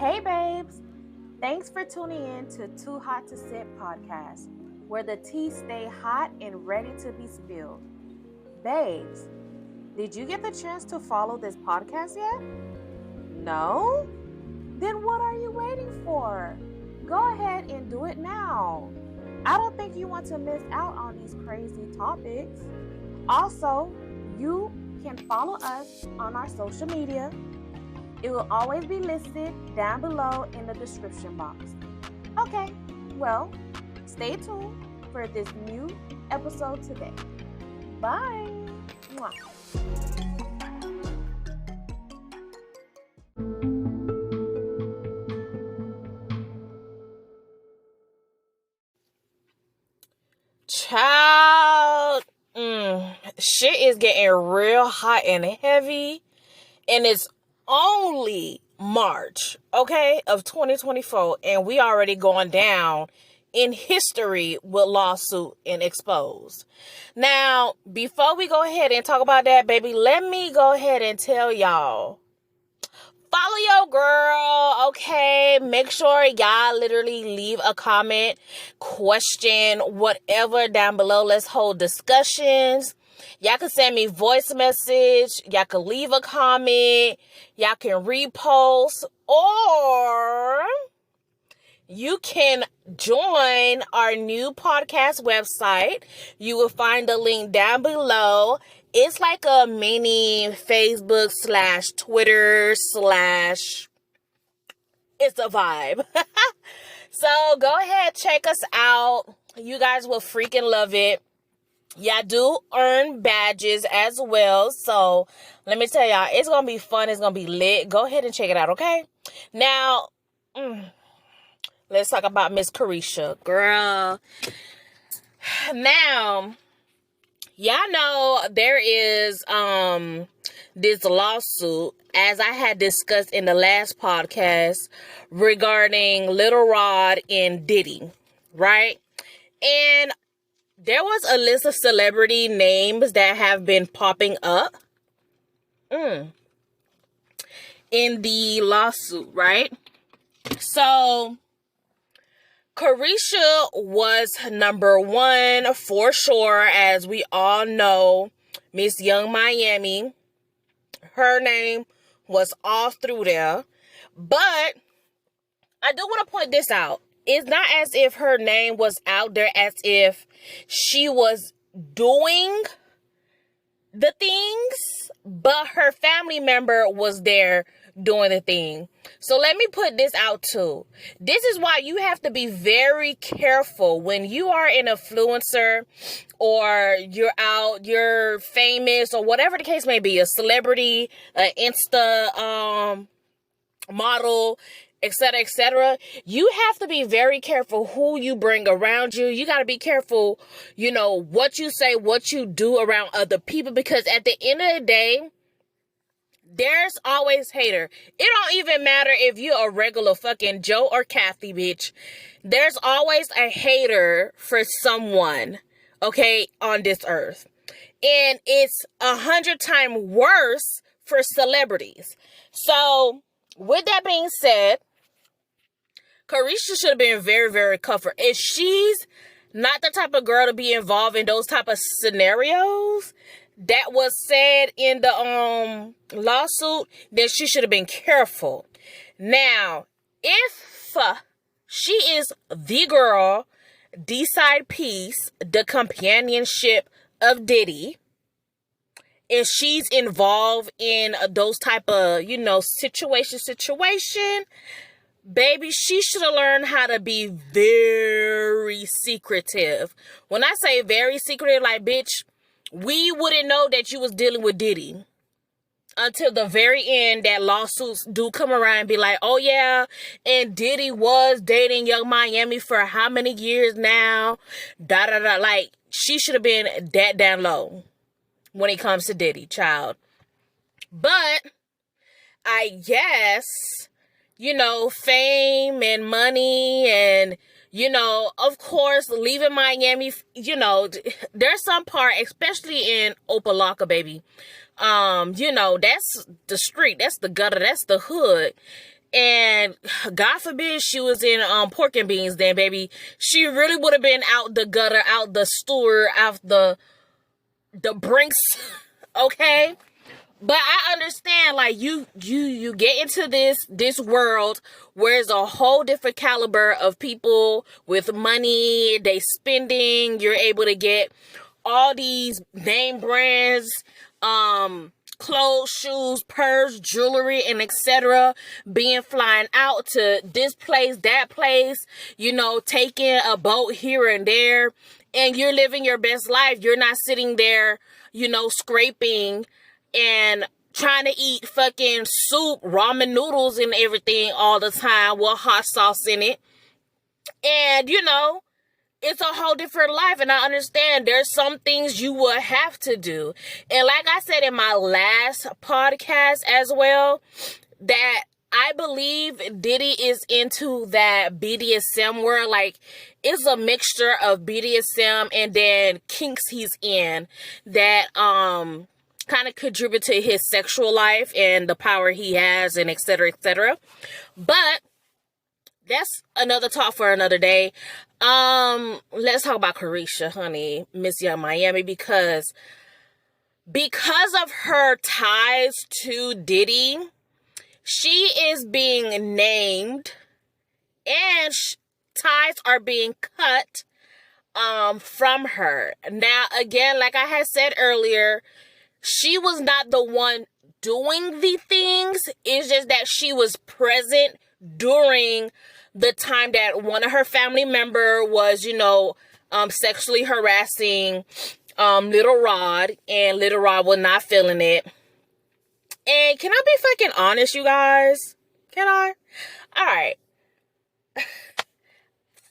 Hey babes, thanks for tuning in to Too Hot to Sip podcast, where the tea stay hot and ready to be spilled. Babes, did you get the chance to follow this podcast yet? No? Then what are you waiting for? Go ahead and do it now. I don't think you want to miss out on these crazy topics. Also, you can follow us on our social media. It will always be listed down below in the description box. Okay, well, stay tuned for this new episode today. Bye. Mwah. Child, shit is getting real hot and heavy, and it's only March, okay, of 2024, and we already going down in history with Lawsuit and Exposed. Now, before we go ahead and talk about that, baby, let me go ahead and tell y'all, follow your girl, okay? Make sure y'all literally leave a comment, question, whatever down below. Let's hold discussions. Y'all can send me voice message. Y'all can leave a comment. Y'all can repost. Or you can join our new podcast website. You will find the link down below. It's like a mini Facebook / Twitter / it's a vibe. So go ahead, check us out. You guys will freaking love it. Y'all do earn badges as well. So let me tell y'all, it's going to be fun. It's going to be lit. Go ahead and check it out, okay? Now, let's talk about Miss Karisha. Girl. Now, y'all know there is this lawsuit, as I had discussed in the last podcast, regarding Lil Rod and Diddy, right? And there was a list of celebrity names that have been popping up in the lawsuit, right? So Karisha was number one for sure, as we all know. Miss Young Miami, her name was all through there. But I do want to point this out. It's not as if her name was out there as if she was doing the things, but her family member was there doing the thing. So let me put this out too. This is why you have to be very careful when you are an influencer, or you're out, you're famous, or whatever the case may be, a celebrity, an Insta model, etc., etc. You have to be very careful who you bring around you. You got to be careful, what you say, what you do around other people, because at the end of the day, there's always hater. It don't even matter if you're a regular fucking Joe or Kathy, bitch. There's always a hater for someone, okay, on this earth. And it's 100 times worse for celebrities. So, with that being said, Karisha should have been very, very comfortable. If she's not the type of girl to be involved in those type of scenarios that was said in the lawsuit, then she should have been careful. Now, if she is the girl, the side piece, the companionship of Diddy, and she's involved in those type of, situation, baby, she should have learned how to be very secretive. When I say very secretive, like, bitch, we wouldn't know that you was dealing with Diddy until the very end. That lawsuits do come around and be like, oh yeah, and Diddy was dating Young Miami for how many years now? Like, she should have been that down low when it comes to Diddy, child. But I guess, fame and money and, of course, leaving Miami, there's some part, especially in Opalaka, baby. That's the street, that's the gutter, that's the hood. And God forbid she was in pork and beans then, baby. She really would have been out the gutter, out the sewer, out the brinks, okay? But I understand, like, you get into this world where it's a whole different caliber of people with money, they spending, you're able to get all these name brands, clothes, shoes, purse, jewelry, and etc. being flying out to this place, that place, you know, taking a boat here and there, and you're living your best life. You're not sitting there, you know, scraping and trying to eat fucking soup, ramen noodles and everything all the time with hot sauce in it. And, you know, it's a whole different life. And I understand there's some things you will have to do. And like I said in my last podcast as well, that I believe Diddy is into that BDSM world. Like, it's a mixture of BDSM and then kinks he's in that, kind of contribute to his sexual life and the power he has and etc. etc. But that's another talk for another day. Let's talk about Karisha, honey, Miss Young Miami, because of her ties to Diddy, she is being named and ties are being cut from her. Now, again, like I had said earlier, she was not the one doing the things. It's just that she was present during the time that one of her family member was, you know, sexually harassing Lil Rod, and Lil Rod was not feeling it. And can I be fucking honest, you guys? Can I? All right.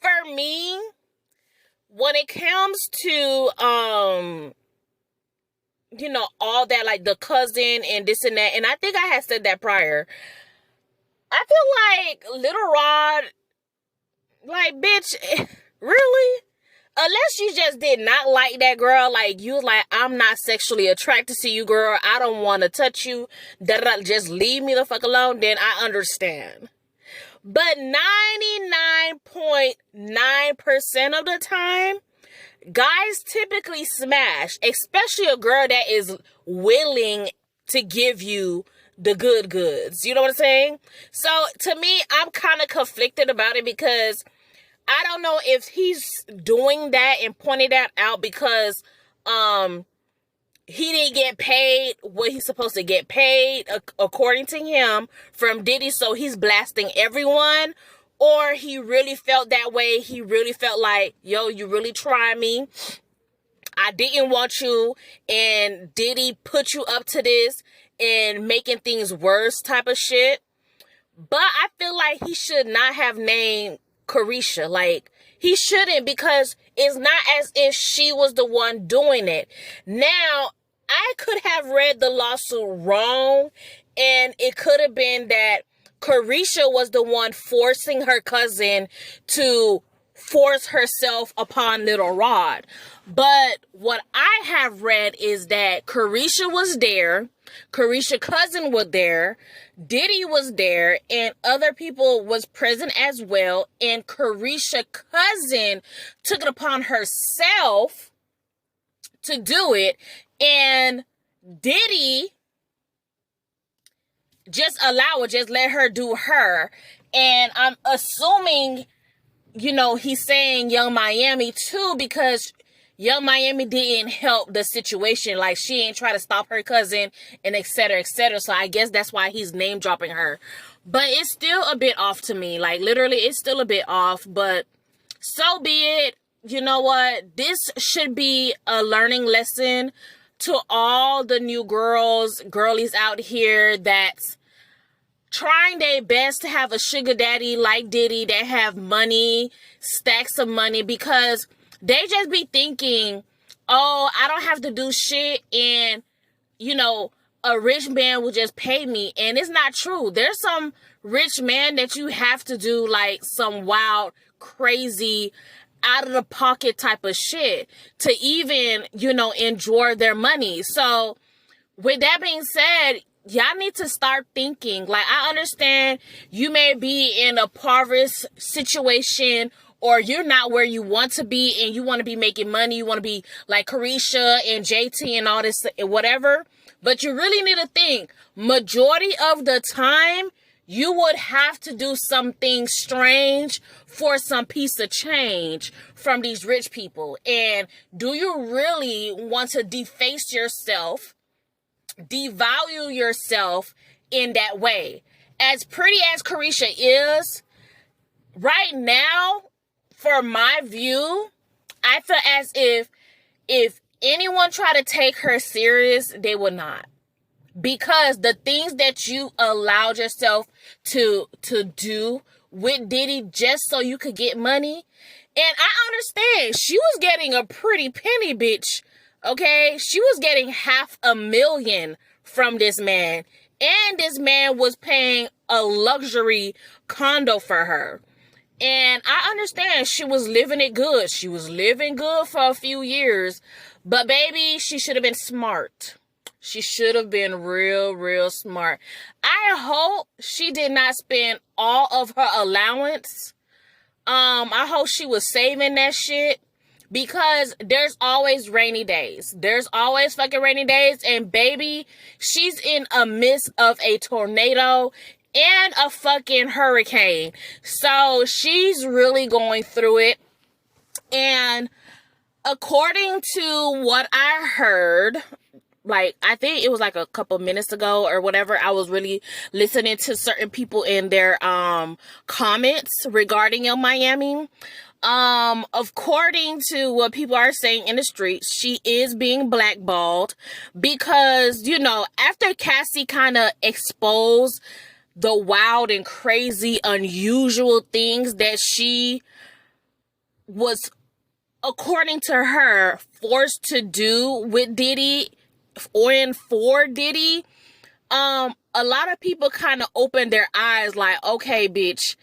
For me, when it comes to you know, all that, like the cousin and this and that, and I think I had said that prior, I feel like Lil Rod, like, bitch, really? Unless you just did not like that girl, like, you was like, I'm not sexually attracted to you, girl, I don't want to touch you, just leave me the fuck alone, then I understand. But 99.9% of the time, guys typically smash, especially a girl that is willing to give you the good goods. You know what I'm saying? So to me, I'm kind of conflicted about it because I don't know if he's doing that and pointing that out because he didn't get paid what he's supposed to get paid according to him from Diddy, so he's blasting everyone. Or he really felt that way. He really felt like, yo, you really try me. I didn't want you. And Diddy put you up to this and making things worse type of shit. But I feel like he should not have named Karisha. Like, he shouldn't, because it's not as if she was the one doing it. Now, I could have read the lawsuit wrong. And it could have been that Karisha was the one forcing her cousin to force herself upon Lil Rod. But what I have read is that Karisha was there, Karisha cousin was there, Diddy was there, and other people was present as well. And Karisha cousin took it upon herself to do it. And Diddy just allow it, just let her do her. And I'm assuming, you know, he's saying Young Miami too, because Young Miami didn't help the situation. Like, she ain't try to stop her cousin and etc. etc. So I guess that's why he's name dropping her. But it's still a bit off to me. Like, literally, it's still a bit off. But so be it. You know what? This should be a learning lesson to all the new girlies out here that's trying their best to have a sugar daddy like Diddy that have money, stacks of money, because they just be thinking, oh, I don't have to do shit and, you know, a rich man will just pay me. And it's not true. There's some rich man that you have to do like some wild, crazy, out of the pocket type of shit to even, you know, enjoy their money. So with that being said, y'all need to start thinking. Like, I understand you may be in a impoverished situation, or you're not where you want to be and you want to be making money. You want to be like Karisha and JT and all this, whatever. But you really need to think, majority of the time, you would have to do something strange for some piece of change from these rich people. And do you really want to deface yourself, devalue yourself in that way? As pretty as Karisha is, right now, for my view, I feel as if anyone try to take her serious, they would not. Because the things that you allowed yourself to do with Diddy just so you could get money. And I understand she was getting a pretty penny, bitch. Okay? She was getting $500,000 from this man. And this man was paying a luxury condo for her. And I understand she was living it good. She was living good for a few years. But baby, she should have been smart. She should have been real smart. I hope she did not spend all of her allowance. I hope she was saving that shit. Because there's always rainy days. There's always fucking rainy days. And baby, she's in a midst of a tornado and a fucking hurricane. So she's really going through it. And according to what I heard, like, I think it was like a couple minutes ago or whatever, I was really listening to certain people in their comments regarding Young Miami. According to what people are saying in the streets, she is being blackballed because, you know, after Cassie kind of exposed the wild and crazy, unusual things that she was, according to her, forced to do with Diddy or for Diddy, a lot of people kind of opened their eyes like, okay, bitch,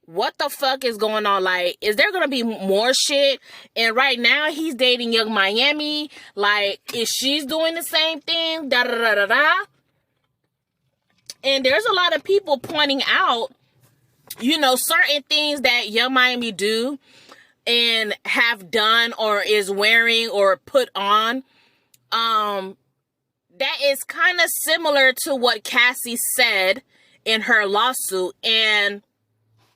what the fuck is going on? Like, is there gonna be more shit? And right now he's dating Young Miami. Like, is she's doing the same thing? Da da da da da. And there's a lot of people pointing out, you know, certain things that Young Miami do and have done or is wearing or put on. That is kind of similar to what Cassie said in her lawsuit. And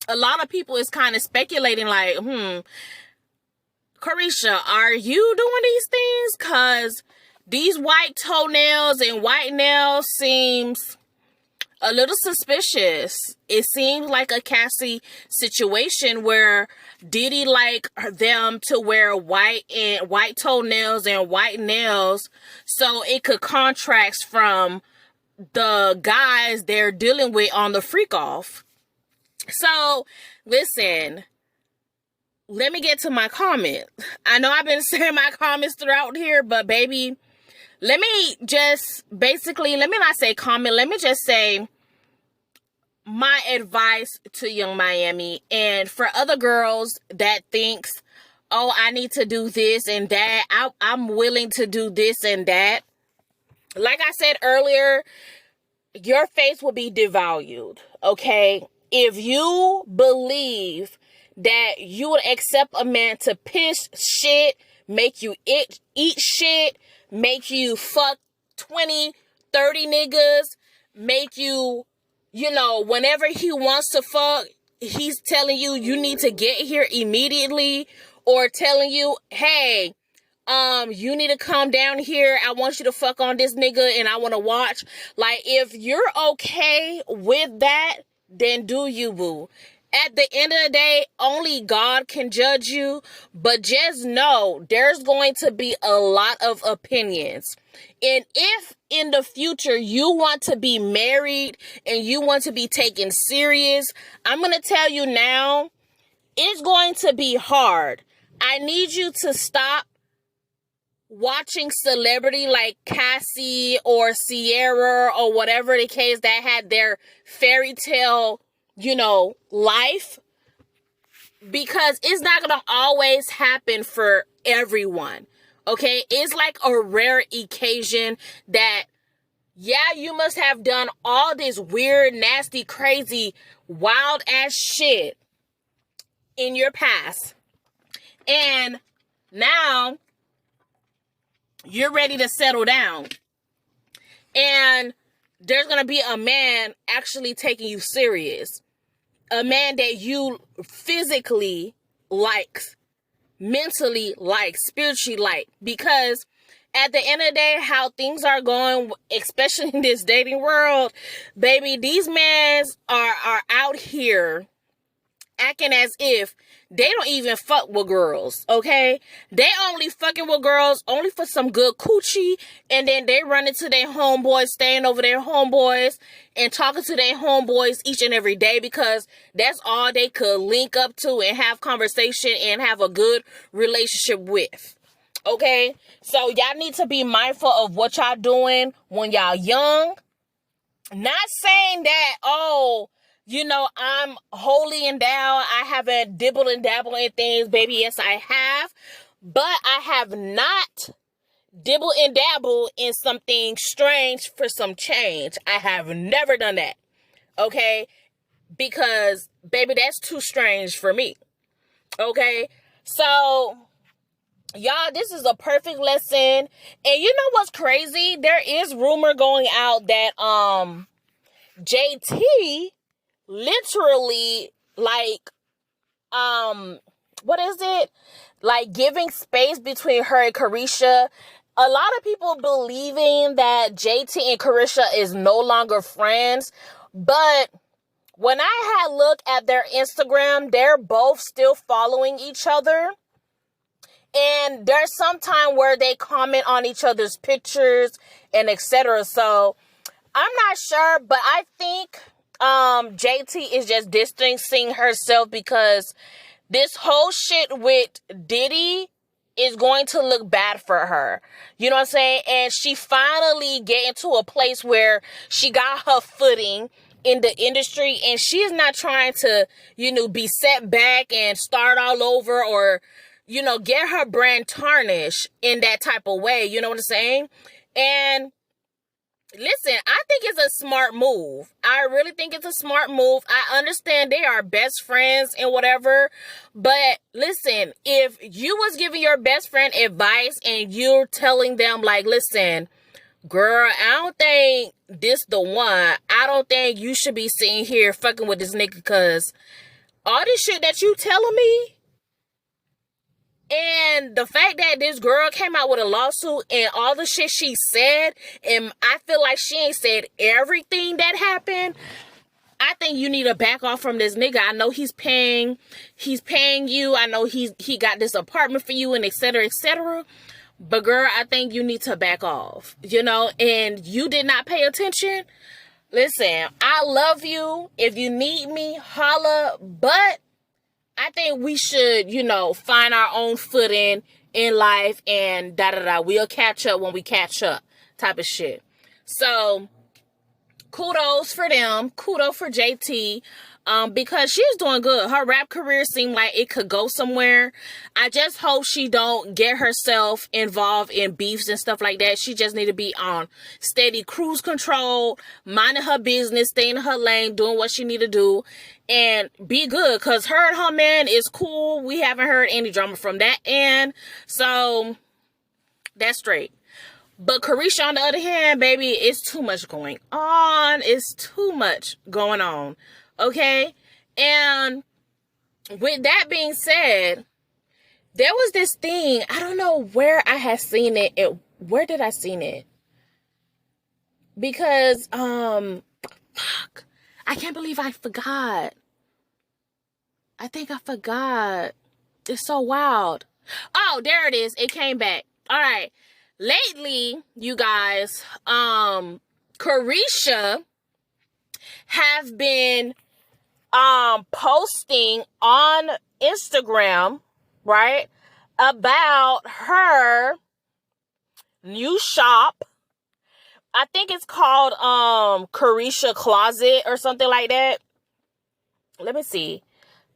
a lot of people is kind of speculating like, Karisha, are you doing these things? Because these white toenails and white nails seems a little suspicious. It seems like a Cassie situation where Diddy like them to wear white toenails and white nails so it could contrast from the guys they're dealing with on the freak off. So, listen, let me get to my comment. I know I've been saying my comments throughout here, but baby, let me not say comment, let me just say my advice to Young Miami. And for other girls that thinks, oh, I need to do this and that, I'm willing to do this and that. Like I said earlier, your face will be devalued, okay? If you believe that you would accept a man to piss shit, make you eat shit, make you fuck 20, 30 niggas, make you, you know, whenever he wants to fuck, he's telling you need to get here immediately, or telling you, hey, you need to come down here. I want you to fuck on this nigga and I want to watch. Like, if you're okay with that, then do you, boo. At the end of the day, only God can judge you. But just know there's going to be a lot of opinions. And if in the future you want to be married and you want to be taken serious, I'm going to tell you now, it's going to be hard. I need you to stop watching celebrity like Cassie or Sierra or whatever the case that had their fairy tale, you know, life, because it's not going to always happen for everyone. Okay? It's like a rare occasion that Yeah, you must have done all this weird, nasty, crazy, wild ass shit in your past. And now you're ready to settle down. And there's going to be a man actually taking you serious. A man that you physically like, mentally like, spiritually like. Because at the end of the day, how things are going, especially in this dating world, baby, these men are out here acting as if they don't even fuck with girls, okay? They only fucking with girls only for some good coochie, and then they run into their homeboys, staying over their homeboys, and talking to their homeboys each and every day because that's all they could link up to and have conversation and have a good relationship with, okay? So y'all need to be mindful of what y'all doing when y'all young. Not saying that, I'm holy and down. I haven't dibbled and dabbled in things, baby. Yes, I have. But I have not dibbled and dabbled in something strange for some change. I have never done that. Okay? Because, baby, that's too strange for me. Okay? So, y'all, this is a perfect lesson. And you know what's crazy? There is rumor going out that, JT literally, like, what is it? Like, giving space between her and Karisha. A lot of people believing that JT and Karisha is no longer friends. But when I had looked at their Instagram, they're both still following each other. And there's some time where they comment on each other's pictures and etc. So I'm not sure, but I think JT is just distancing herself because this whole shit with Diddy is going to look bad for her. You know what I'm saying? And she finally getting to a place where she got her footing in the industry, and she is not trying to, be set back and start all over or, get her brand tarnished in that type of way. You know what I'm saying? And listen, I think it's a smart move. I really think it's a smart move. I understand they are best friends and whatever. But listen, if you was giving your best friend advice and you're telling them, like, listen, girl, I don't think this the one. I don't think you should be sitting here fucking with this nigga because all this shit that you telling me. And the fact that this girl came out with a lawsuit and all the shit she said, and I feel like she ain't said everything that happened, I think you need to back off from this nigga. I know he's paying you. I know he got this apartment for you and et cetera, et cetera. But girl, I think you need to back off, and you did not pay attention. Listen, I love you. If you need me, holla, but I think we should, find our own footing in life and da-da-da. We'll catch up when we catch up type of shit. So, kudos for them. Kudos for JT. Because she's doing good. Her rap career seemed like it could go somewhere. I just hope she don't get herself involved in beefs and stuff like that. She just need to be on steady cruise control, minding her business, staying in her lane, doing what she need to do, and be good. Because her and her man is cool. We haven't heard any drama from that end. So, that's straight. But Karisha, on the other hand, baby, it's too much going on. It's too much going on. Okay? And with that being said, there was this thing, I don't know where I had seen it. Where did I seen it? Because, I can't believe I forgot. I think I forgot. It's so wild. Oh, there it is. It came back. All right. Lately, you guys, Karisha have been posting on Instagram, right, about her new shop. I think it's called Caresha Closet or something like that. Let me see.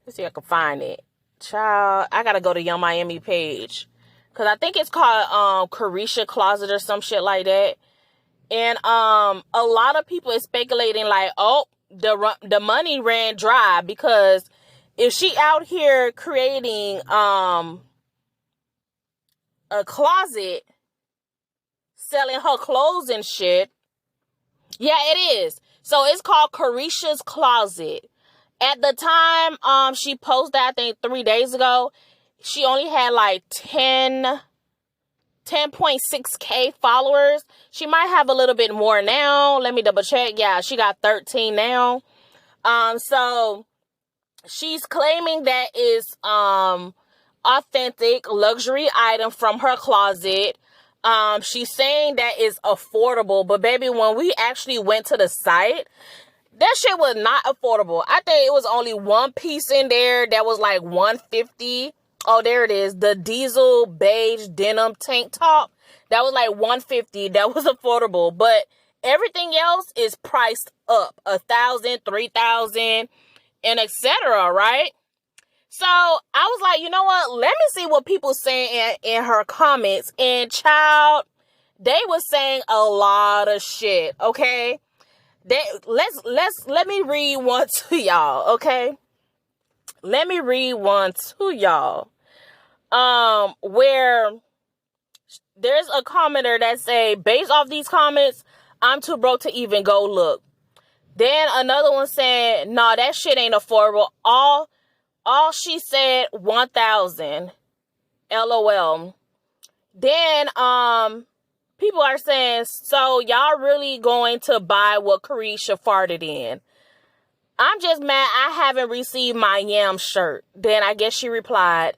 Let's see if I can find it. Child, I gotta go to Young Miami page. Because I think it's called Caresha Closet or some shit like that. And a lot of people is speculating like, oh, the money ran dry, because if she out here creating a closet selling her clothes and shit. Yeah, it is. So it's called Karisha's Closet. At the time she posted, I think 3 days ago, she only had like 10.6K followers. She might have a little bit more now. Let me double check. Yeah, she got 13 now. So she's claiming that is authentic luxury item from her closet. She's saying that is affordable, but baby, when we actually went to the site, that shit was not affordable. I think it was only one piece in there that was like $150. Oh, there it is. The diesel beige denim tank top. That was like $150. That was affordable. But everything else is priced up. $1,000, $3,000, and etc. Right? So I was like, you know what? Let me see what people saying in her comments. And child, they were saying a lot of shit. Okay. Let me read one to y'all, okay? Let me read one to y'all. Where there's a commenter that say, based off these comments, I'm too broke to even go look. Then another one said, nah, that shit ain't affordable. All she said, 1,000. LOL. Then people are saying, so y'all really going to buy what Karisha farted in? I'm just mad I haven't received my yam shirt. Then I guess she replied.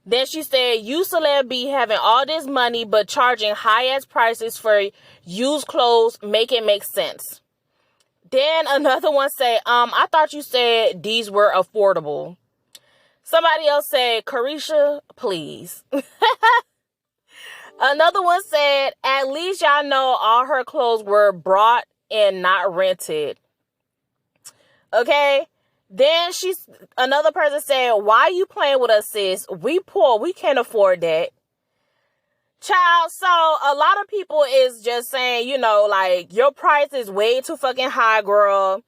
Then she said, you celeb be having all this money but charging high-ass prices for used clothes. Make it make sense. Then another one said, I thought you said these were affordable. Somebody else said, Karisha, please. Another one said, at least y'all know all her clothes were brought and not rented. Okay? Then another person said, why you playing with us, sis? We poor. We can't afford that. Child, so a lot of people is just saying, you know, like, your price is way too fucking high, girl.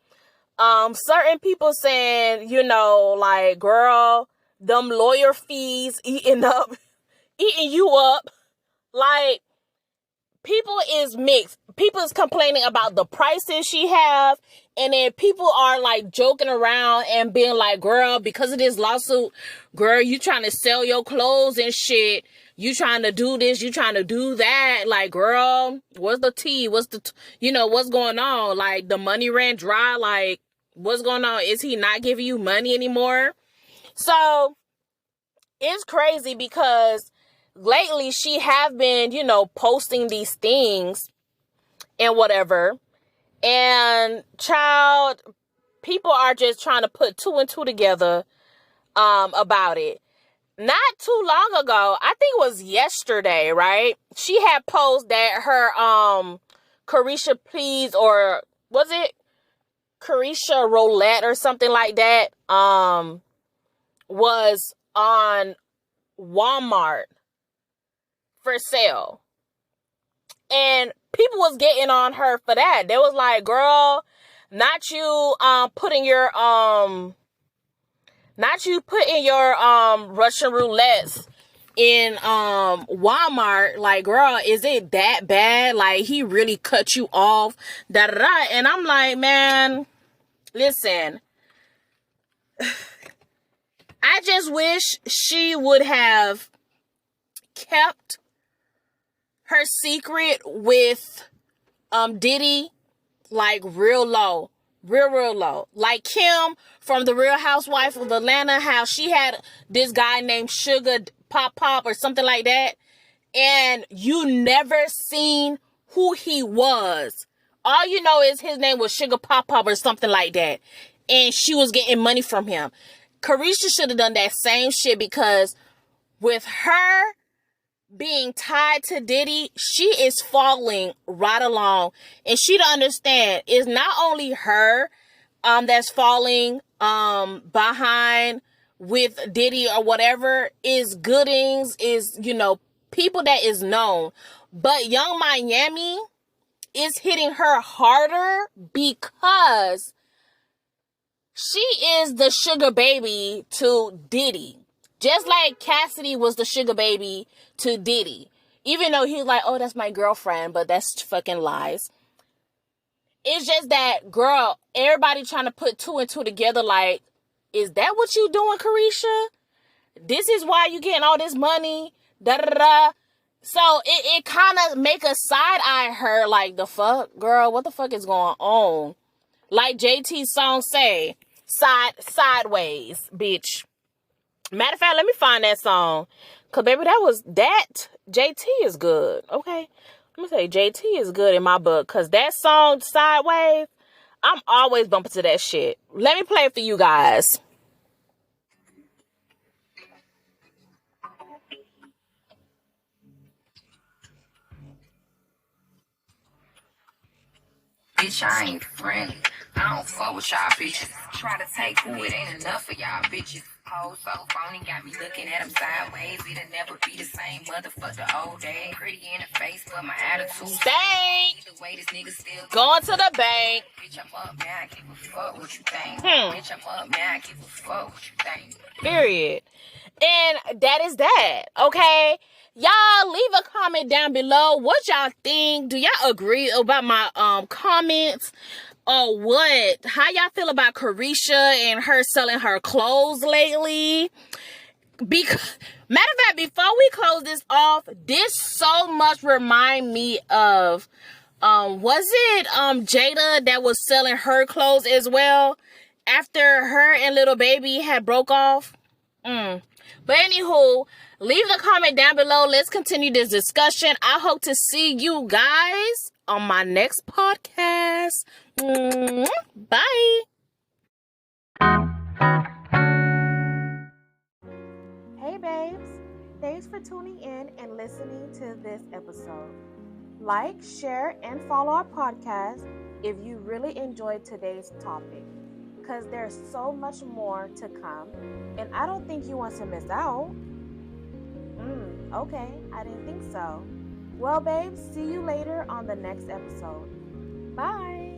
Certain people saying, you know, like, girl, them lawyer fees eating you up. Like, people is mixed. People is complaining about the prices she have, and then people are like joking around and being like, girl, because of this lawsuit, girl, you trying to sell your clothes and shit. You trying to do this, you trying to do that. Like, girl, what's the tea? What's going on? Like, the money ran dry. Like, what's going on? Is he not giving you money anymore? So it's crazy because lately she have been, you know, posting these things and whatever. And child, people are just trying to put two and two together about it. Not too long ago, I think it was yesterday, right? She had posted that her Karisha Please, or was it Karisha Roulette or something like that, was on Walmart for sale. And people was getting on her for that. They was like, girl, not you putting your Russian roulettes in Walmart. Like, girl, is it that bad? Like, he really cut you off. Da da da. And I'm like, man, listen. I just wish she would have kept her secret with Diddy, like, real low. Real low. Like Kim from The Real Housewife of Atlanta, how she had this guy named Sugar Pop or something like that, and you never seen who he was. All you know is his name was Sugar Pop or something like that, and she was getting money from him. Karisha should have done that same shit, because with her being tied to Diddy, she is falling right along. And she don't understand, it's not only her that's falling behind with Diddy or whatever, is Goodings, is, you know, people that is known. But Young Miami is hitting her harder because she is the sugar baby to Diddy. Just like Cassidy was the sugar baby to Diddy. Even though he's like, oh, that's my girlfriend, but that's fucking lies. It's just that, girl, everybody trying to put two and two together like, is that what you doing, Karisha? This is why you getting all this money? Da-da-da. So it kind of make a side-eye her like, the fuck? Girl, what the fuck is going on? Like JT's song say, sideways, bitch. Matter of fact, let me find that song. Because, baby, that JT is good, okay? Let me say, JT is good in my book. Because that song, Sideways, I'm always bumping to that shit. Let me play it for you guys. Bitch, I ain't friendly. I don't fuck with y'all bitches. Try to take who it ain't enough for y'all bitches. Hoes so phony, got me looking at them sideways. It'll never be the same motherfucker all day. Pretty in the face, but my attitude. Stay. Either way, this nigga still going to the bank. Bitch, I'm up, man, I give a fuck what you think. Bitch, I'm up, man, I give a fuck what you think. Period. And that is that, okay? Y'all leave a comment down below. What y'all think? Do y'all agree about my comments? Or what? How y'all feel about Karisha and her selling her clothes lately? Because, matter of fact, before we close this off, this so much remind me of, was it Jada that was selling her clothes as well? After her and Little Baby had broke off? But anywho, leave the comment down below. Let's continue this discussion. I hope to see you guys on my next podcast. Bye. Hey babes, thanks for tuning in and listening to this episode. Like, share, and follow our podcast if you really enjoyed today's topic, because there's so much more to come, and I don't think you want to miss out. Okay, I didn't think so. Well, babes, see you later on the next episode. Bye.